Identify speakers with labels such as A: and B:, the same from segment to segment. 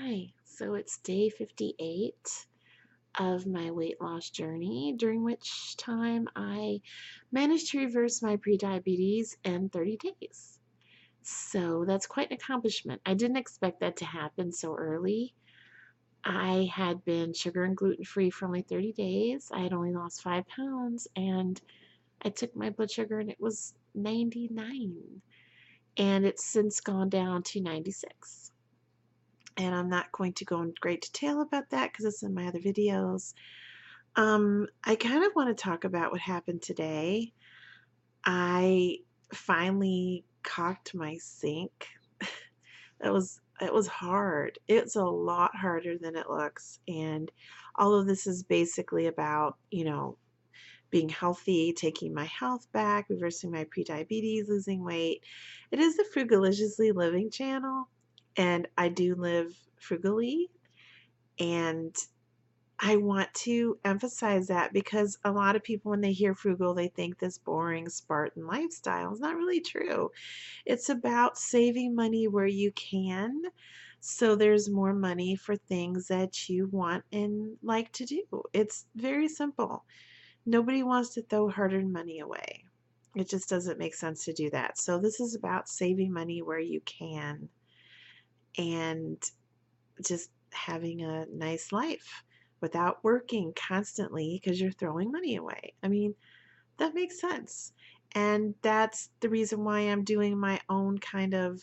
A: Hi, so it's day 58 of my weight loss journey, during which time I managed to reverse my prediabetes in 30 days. So that's quite an accomplishment. I didn't expect that to happen so early. I had been sugar and gluten free for only 30 days. I had only lost 5 pounds, and I took my blood sugar and it was 99. And it's since gone down to 96. And I'm not going to go in great detail about that because it's in my other videos. I kind of want to talk about what happened today. I finally caulked my sink. It was hard. It's a lot harder than it looks. And all of this is basically about, being healthy, taking my health back, reversing my prediabetes, losing weight. It is the Frugalicious Living channel, and I do live frugally. And I want to emphasize that because a lot of people, when they hear frugal, they think this boring Spartan lifestyle. It's not really true. It's about saving money where you can, so there's more money for things that you want and like to do. It's very simple. Nobody wants to throw hard-earned money away. It just doesn't make sense to do that. So this is about saving money where you can and just having a nice life without working constantly because you're throwing money away. I mean, that makes sense. And that's the reason why I'm doing my own kind of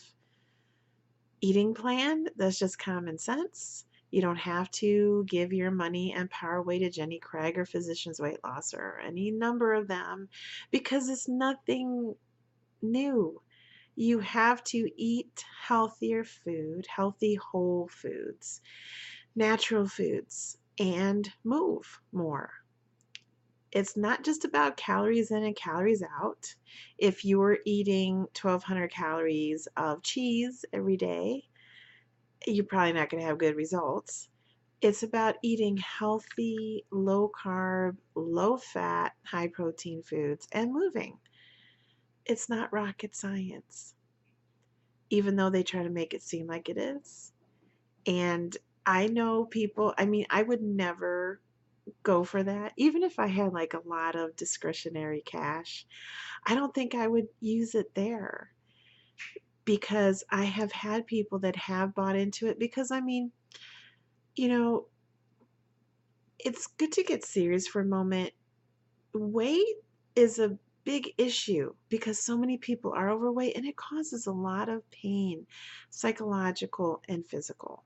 A: eating plan. That's just common sense. You don't have to give your money and power away to Jenny Craig or Physicians Weight Loss or any number of them because it's nothing new. You have to eat healthier food, healthy whole foods, natural foods, and move more. It's not just about calories in and calories out. If you're eating 1,200 calories of cheese every day, you're probably not going to have good results. It's about eating healthy, low carb, low fat, high protein foods and moving. It's not rocket science, even though they try to make it seem like it is. And I know people, I mean, I would never go for that. Even if I had like a lot of discretionary cash, I don't think I would use it there because I have had people that have bought into it because I mean, you know, it's good to get serious for a moment. Weight is a big issue because so many people are overweight and it causes a lot of pain, psychological and physical.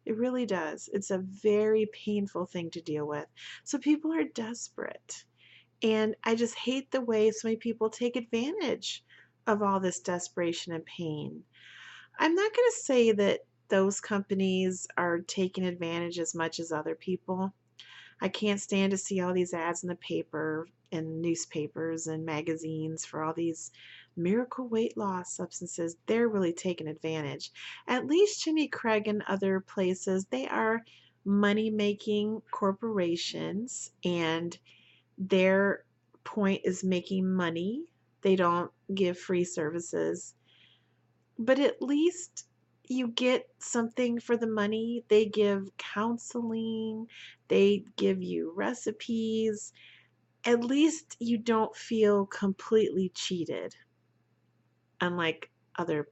A: It really does. It's a very painful thing to deal with. So people are desperate. And I just hate the way so many people take advantage of all this desperation and pain. I'm not going to say that those companies are taking advantage as much as other people. I can't stand to see all these ads in the paper and newspapers and magazines for all these miracle weight loss substances. They're really taking advantage. At least Jenny Craig and other places, they are money making corporations and their point is making money. They don't give free services, but at least you get something for the money. They give counseling, they give you recipes. At least you don't feel completely cheated, unlike other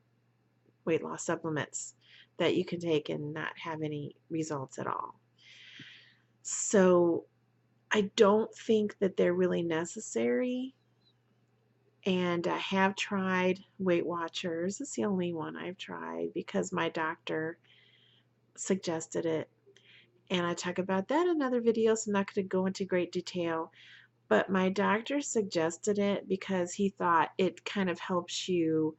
A: weight loss supplements that you can take and not have any results at all. So I don't think that they're really necessary. And I have tried Weight Watchers. It's the only one I've tried because my doctor suggested it. And I talk about that in other videos. I'm not going to go into great detail. But my doctor suggested it because he thought it kind of helps you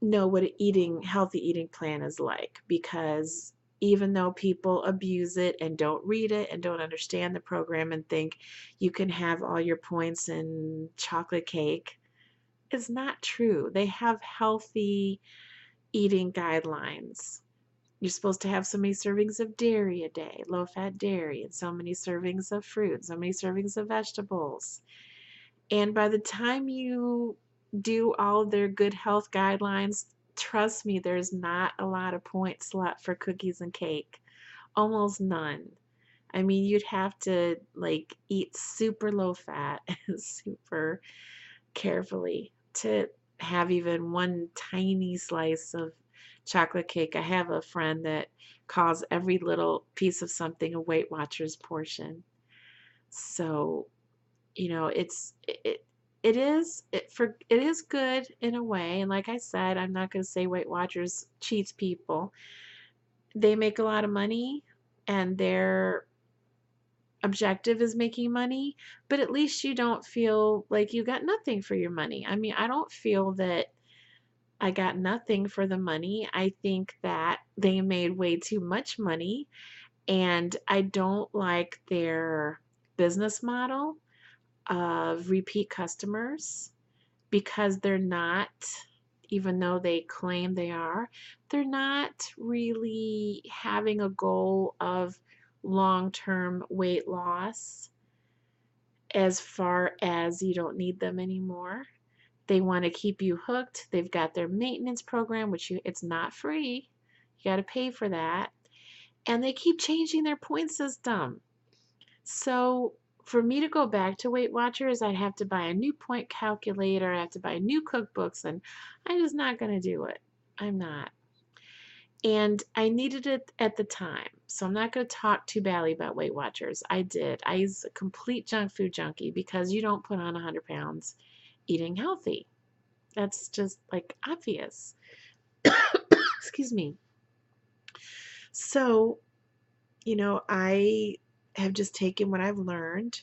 A: know what an healthy eating plan is like. Because even though people abuse it and don't read it and don't understand the program and think you can have all your points in chocolate cake, is not true. They have healthy eating guidelines. You're supposed to have so many servings of dairy a day, low-fat dairy, and so many servings of fruit, so many servings of vegetables. And by the time you do all of their good health guidelines, trust me, there's not a lot of points left for cookies and cake. Almost none. I mean, you'd have to like eat super low fat and super carefully to have even one tiny slice of chocolate cake. I have a friend that calls every little piece of something a Weight Watchers portion. So, it is good in a way. And like I said, I'm not going to say Weight Watchers cheats people. They make a lot of money and their objective is making money, but at least you don't feel like you got nothing for your money. I mean, I don't feel that I got nothing for the money. I think that they made way too much money, and I don't like their business model of repeat customers because they're not, even though they claim they are, they're not really having a goal of long-term weight loss as far as you don't need them anymore. They want to keep you hooked. They've got their maintenance program, which it's not free. You got to pay for that. And they keep changing their point system. So for me to go back to Weight Watchers, I'd have to buy a new point calculator. I have to buy new cookbooks, and I'm just not going to do it. I'm not. And I needed it at the time. So I'm not going to talk too badly about Weight Watchers. I did. I was a complete junk food junkie because you don't put on 100 pounds eating healthy. That's just like obvious. Excuse me. So, I have just taken what I've learned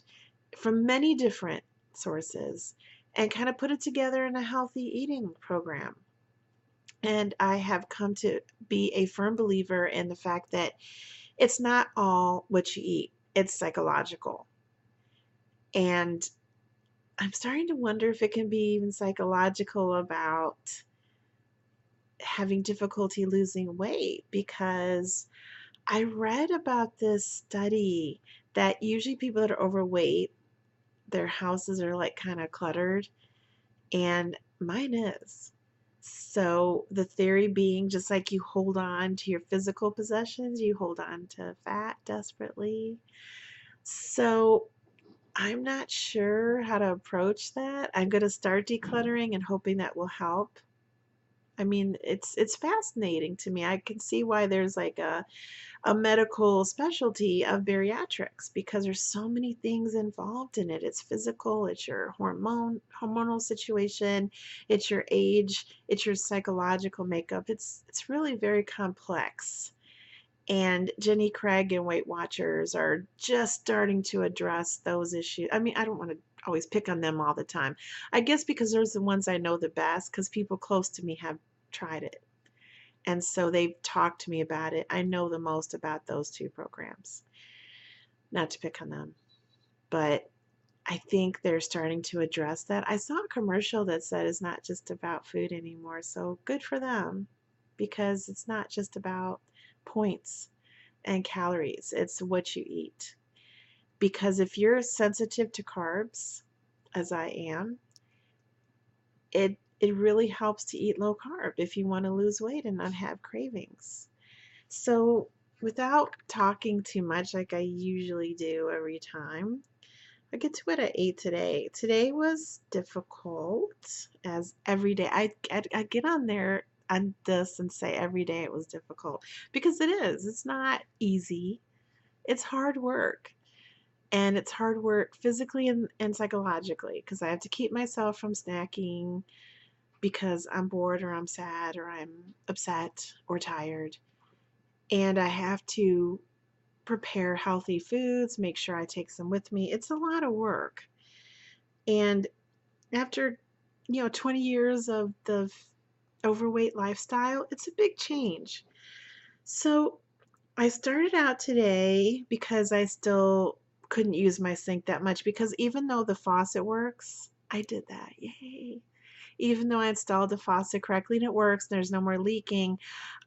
A: from many different sources and kind of put it together in a healthy eating program. And I have come to be a firm believer in the fact that it's not all what you eat, it's psychological. And I'm starting to wonder if it can be even psychological about having difficulty losing weight, because I read about this study that usually people that are overweight, their houses are like kind of cluttered, and mine is. So the theory being, just like you hold on to your physical possessions, you hold on to fat desperately. So I'm not sure how to approach that. I'm going to start decluttering and hoping that will help. I mean, it's fascinating to me. I can see why there's like a medical specialty of bariatrics, because there's so many things involved in it. It's physical, it's your hormonal situation, it's your age, it's your psychological makeup. It's really very complex. And Jenny Craig and Weight Watchers are just starting to address those issues. I mean, I don't want to always pick on them all the time. I guess because those are the ones I know the best, because people close to me have tried it. And so they've talked to me about it. I know the most about those two programs. Not to pick on them, but I think they're starting to address that. I saw a commercial that said it's not just about food anymore. So good for them, because it's not just about points and calories. It's what you eat. Because if you're sensitive to carbs, as I am, it really helps to eat low carb if you want to lose weight and not have cravings. So, without talking too much like I usually do every time, I get to what I ate today. Today was difficult, as every day. I get on there on this and say every day it was difficult, because it is. It's not easy. It's hard work. And it's hard work physically and psychologically, because I have to keep myself from snacking because I'm bored or I'm sad or I'm upset or tired. And I have to prepare healthy foods, make sure I take some with me. It's a lot of work. And after, 20 years of the overweight lifestyle, it's a big change. So I started out today because I still couldn't use my sink that much, because even though the faucet works, I did that. Yay. Even though I installed the faucet correctly and it works, there's no more leaking,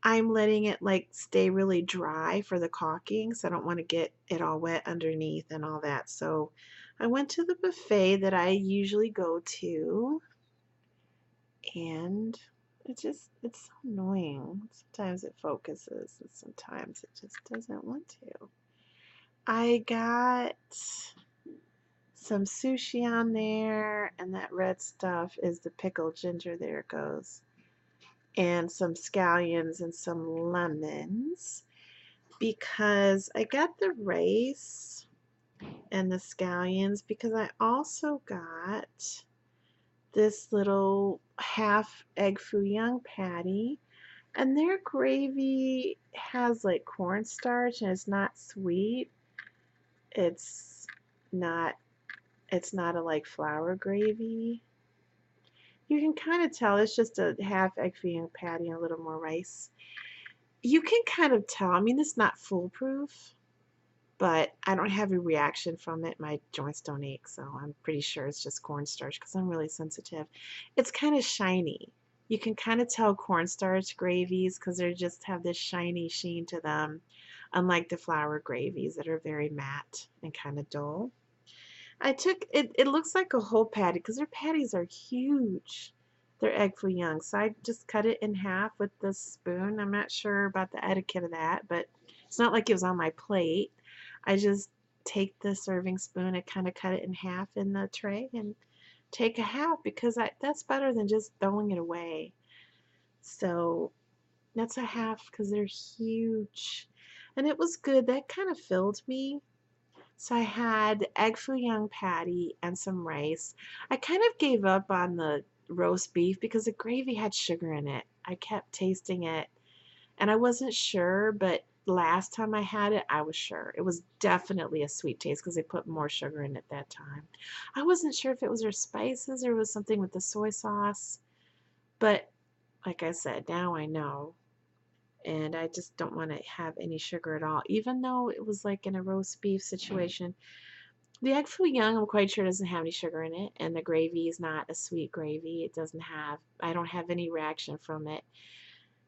A: I'm letting it like stay really dry for the caulking, so I don't want to get it all wet underneath and all that. So I went to the buffet that I usually go to, and it's so annoying. Sometimes it focuses and sometimes it just doesn't want to. I got some sushi on there, and that red stuff is the pickled ginger. There it goes. And some scallions and some lemons because I got the rice and the scallions because I also got this little half egg foo young patty, and their gravy has like cornstarch and it's not sweet. It's not it's not a like flour gravy. You can kind of tell it's just a half egg foo young patty and a little more rice. You can kind of tell. I mean, it's not foolproof, but I don't have a reaction from it. My joints don't ache, so I'm pretty sure it's just cornstarch because I'm really sensitive. It's kind of shiny. You can kind of tell cornstarch gravies because they just have this shiny sheen to them, unlike the flour gravies that are very matte and kind of dull. I took it, it looks like a whole patty because their patties are huge. They're egg foo young. So I just cut it in half with the spoon. I'm not sure about the etiquette of that, but it's not like it was on my plate. I just take the serving spoon and kind of cut it in half in the tray and take a half because that's better than just throwing it away. So that's a half because they're huge. And it was good. That kind of filled me. So I had egg foo young patty and some rice. I kind of gave up on the roast beef because the gravy had sugar in it. I kept tasting it and I wasn't sure, but last time I had it, I was sure. It was definitely a sweet taste because they put more sugar in it that time. I wasn't sure if it was their spices or it was something with the soy sauce, but like I said, now I know. And I just don't want to have any sugar at all, even though it was like in a roast beef situation. The egg foo young, I'm quite sure doesn't have any sugar in it, and the gravy is not a sweet gravy. It doesn't have, I don't have any reaction from it.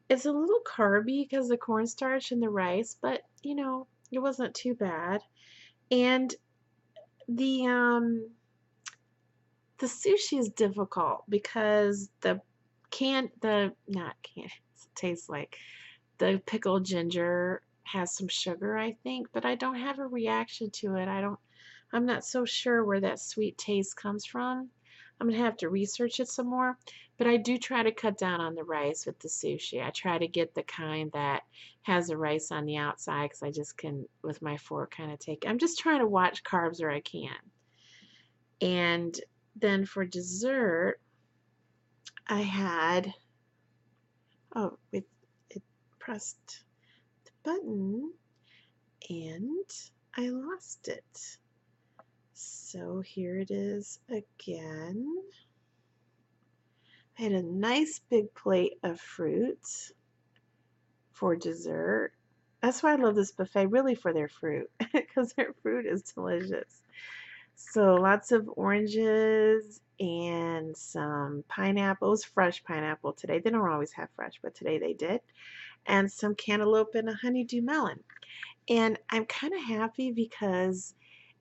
A: It's a little carby because of the cornstarch and the rice, but you know, it wasn't too bad. And the um the sushi is difficult because the can the not can it tastes like the pickled ginger has some sugar, I think, but I don't have a reaction to it. I'm not so sure where that sweet taste comes from. I'm gonna have to research it some more, but I do try to cut down on the rice with the sushi. I try to get the kind that has the rice on the outside because I just can, with my fork, kind of take. I'm just trying to watch carbs where I can. And then for dessert, I had, oh, it pressed the button and I lost it. So here it is again. I had a nice big plate of fruit for dessert. That's why I love this buffet, really for their fruit, because their fruit is delicious. So lots of oranges and some pineapples, fresh pineapple today. They don't always have fresh, but today they did. And some cantaloupe and a honeydew melon. And I'm kind of happy because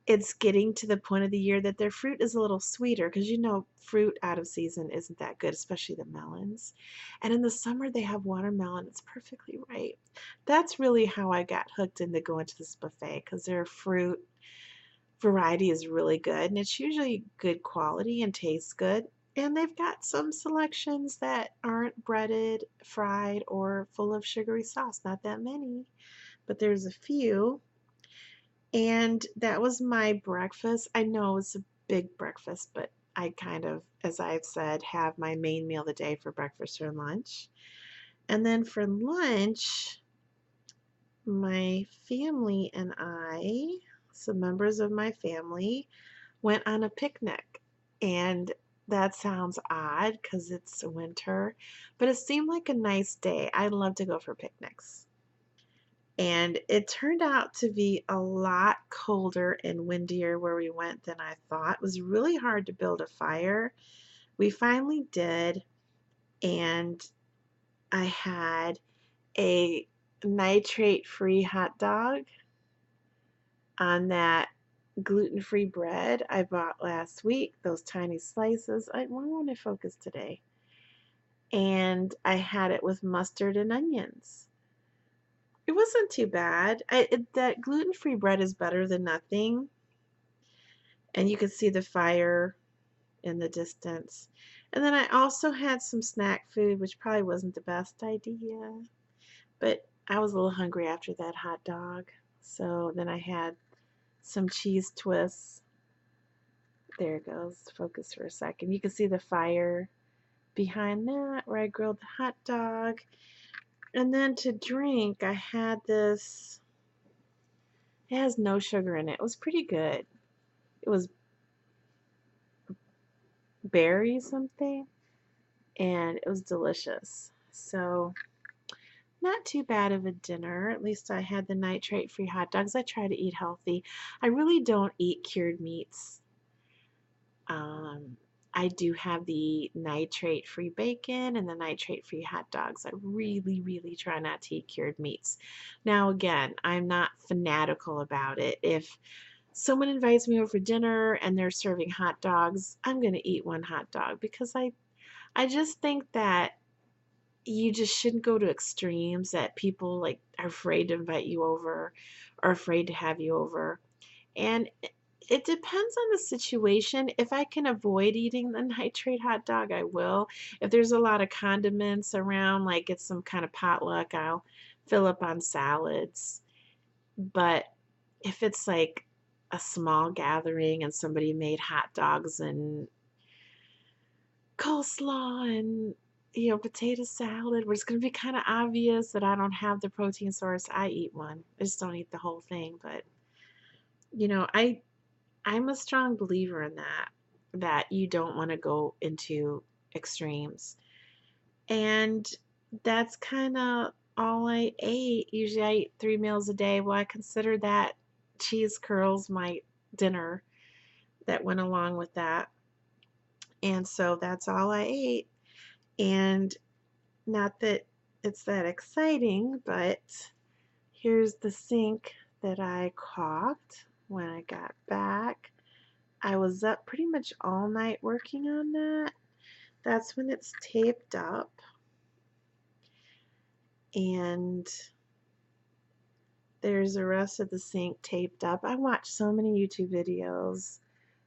A: it's getting to the point of the year that their fruit is a little sweeter because you know fruit out of season isn't that good, especially the melons. And in the summer they have watermelon. It's perfectly right. That's really how I got hooked into going to this buffet because their fruit variety is really good and it's usually good quality and tastes good. And they've got some selections that aren't breaded, fried, or full of sugary sauce. Not that many, but there's a few. And that was my breakfast. I know it's a big breakfast, but I kind of, as I've said, have my main meal of the day for breakfast or lunch. And then for lunch, my family and I, some members of my family, went on a picnic. And that sounds odd because it's winter, but it seemed like a nice day. I love to go for picnics. And it turned out to be a lot colder and windier where we went than I thought. It was really hard to build a fire. We finally did, and I had a nitrate-free hot dog on that gluten-free bread I bought last week, those tiny slices. Why won't I focus today? and I had it with mustard and onions. It wasn't too bad. That gluten-free bread is better than nothing, and you could see the fire in the distance. And then I also had some snack food, which probably wasn't the best idea, but I was a little hungry after that hot dog. So then I had some cheese twists. There it goes. Focus for a second. You can see the fire behind that where I grilled the hot dog. And then to drink, I had this. It has no sugar in it. It was pretty good. It was berry something, and it was delicious. So not too bad of a dinner. At least I had the nitrate-free hot dogs. I try to eat healthy. I really don't eat cured meats. Um, I do have the nitrate-free bacon and the nitrate-free hot dogs. I really, really try not to eat cured meats. Now, again, I'm not fanatical about it. If someone invites me over for dinner and they're serving hot dogs, I'm going to eat one hot dog because I just think that you just shouldn't go to extremes that people like are afraid to invite you over or afraid to have you over. And it depends on the situation. If I can avoid eating the nitrate hot dog, I will. If there's a lot of condiments around, like it's some kind of potluck, I'll fill up on salads. But if it's like a small gathering and somebody made hot dogs and coleslaw and potato salad where it's going to be kind of obvious that I don't have the protein source, I eat one. I just don't eat the whole thing. But you know, I I'm a strong believer in that you don't want to go into extremes. And that's kind of all I ate. Usually I eat 3 meals a day. Well, I consider that cheese curls my dinner that went along with that. And so that's all I ate. And not that it's that exciting, but here's the sink that I caulked when I got back. I was up pretty much all night working on that. That's when it's taped up. And there's the rest of the sink taped up. I watched so many YouTube videos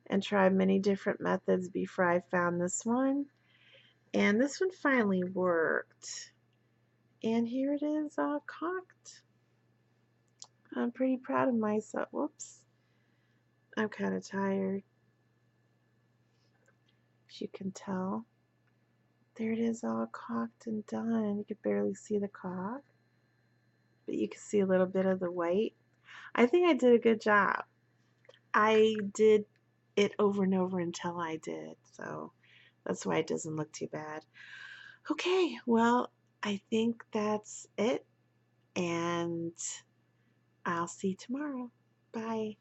A: and tried many different methods before I found this one. And this one finally worked. And here it is all caulked. I'm pretty proud of myself. Whoops. I'm kind of tired, as you can tell. There it is all caulked and done. You can barely see the caulk, but you can see a little bit of the white. I think I did a good job. I did it over and over until I did, so that's why it doesn't look too bad. Okay, well, I think that's it, and I'll see you tomorrow. Bye.